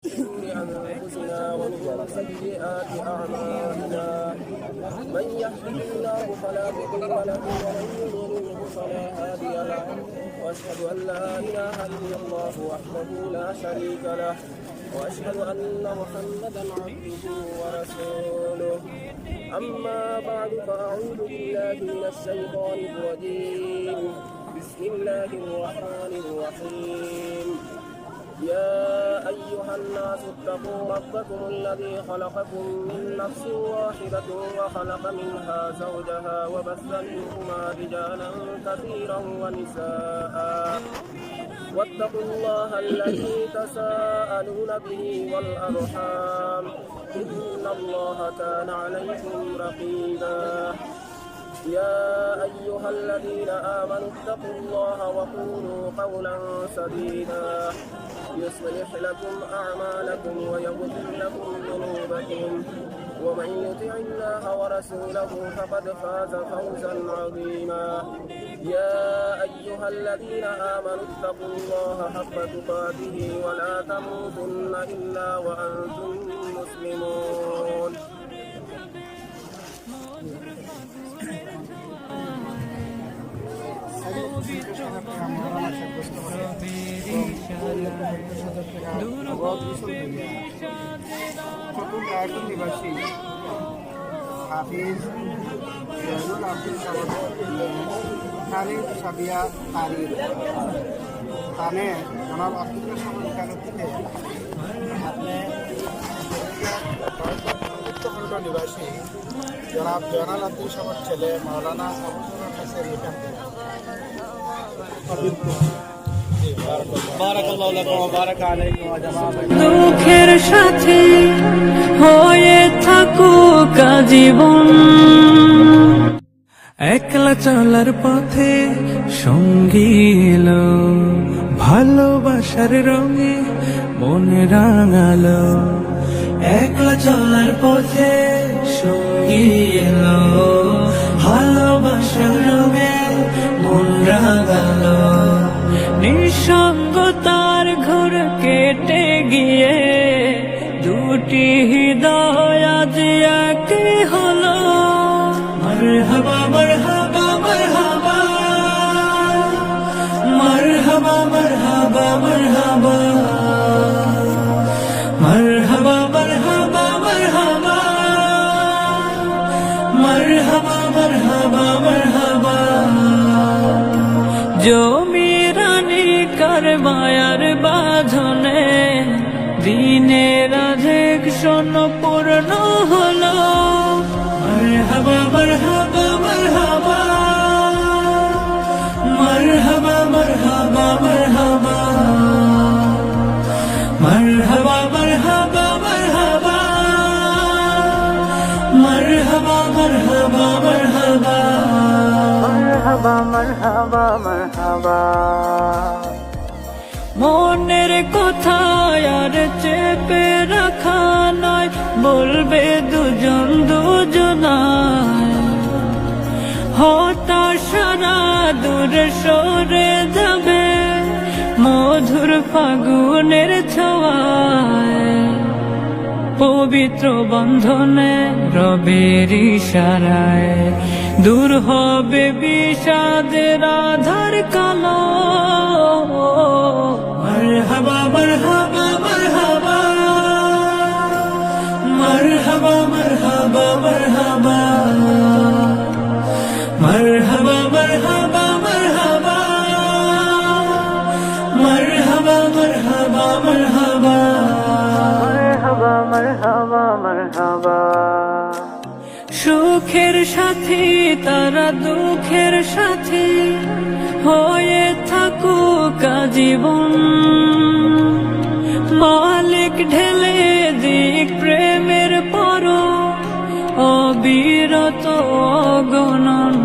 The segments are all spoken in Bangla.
أنفسنا ومن سيئات أعمالنا من يهده الله فلا مضل له ومن يضلله فلا هادي له وأشهد أن لا إله إلا الله وحده لا شريك له وأشهد أن محمدا عبده ورسوله أما بعد فأعوذ بالله من الشيطان الرجيم بسم الله الرحمن الرحيم يا أيها الناس اتقوا ربكم الذي خلقكم من نفس واحدة وخلق منها زوجها وبث منهما رجالا كثيرا ونساء واتقوا الله الذي تساءلون به والأرحام إن الله كان عليكم رقيبا يا أيها الذين آمنوا اتقوا الله وقولوا قولا سديدا يصلح لكم أعمالكم ويغفر لكم ذنوبكم ومن يطع الله ورسوله فقد فاز فوزا عظيما يا أيها الذين آمنوا اتقوا الله حق تقاته ولا تموتن إلا وأنتم مسلمون নিবাসী হাফিজ জয়নুল আব্দুল তারিখ সাবিয়া তারিখ থানে জনাব আব্দুল সামন কালো থেকে আপনি উত্তরখণ্ড নিবাসী জনাব জয়নাল আব্দুল সামন ছেলে মৌলানা আবুল কাছে দুঃখের সাথে হয়ে থাকুক জীবন, একলা চলার পথে সঙ্গী এলো, ভালোবাসার রঙে মনে রাঙালো। একলা চলার পথে সঙ্গী এলো, ভালোবাসার রঙে মন রাঙালো। নিঃসঙ্গতার ঘোর কেটে গিয়ে দুটি হৃদয় আজ এক হলো। মারহাবা মারহাবা মারহাবা মারহাবা মারহাবা মারহাবা মারহাবা মারহাবা মারহাবা মারহাবা মারহাবা মারহাবা। কার মায়ার বাঁধনে দিনের আধেক শোন পূর্ণ হলো। মারহাবা মারহাবা মারহাবা মারহাবা মারহাবা মারহাবা মারহাবা মারহাবা মারহাবা মারহাবা মারহাবা মারহাবা মারহাবা মারহাবা। মনের কথা আর চেপে রাখা নয়, বলবে দুজন দুজনায়। হতাশারা দূরে সরে যাবে মধুর ফাগুনের ছোঁয়ায়। পবিত্র বন্ধনে রবের ইশারায় দূর হবে বিষাদের আধার কালো। মারহাবা মারহাবা মারহাবা মারহাবা মারহাবা মারহাবা মারহাবা মারহাবা মারহাবা মারহাবা মারহাবা মারহাবা মারহাবা মারহাবা। সুখের সাথী তারা দুঃখের সাথী হয়ে থাকুক জীবন। মালিক ঢেলে দিক প্রেমের পর অবিরত অগণন।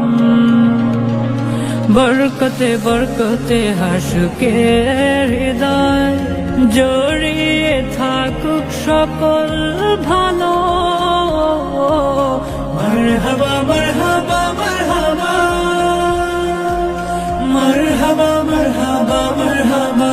বরকতে বরকতে হাসুকে হৃদয় জড়িয়ে থাকুক সকল ভালো। মারহাবা মারহাবা মারহাবা মারহাবা মারহাবা মারহাবা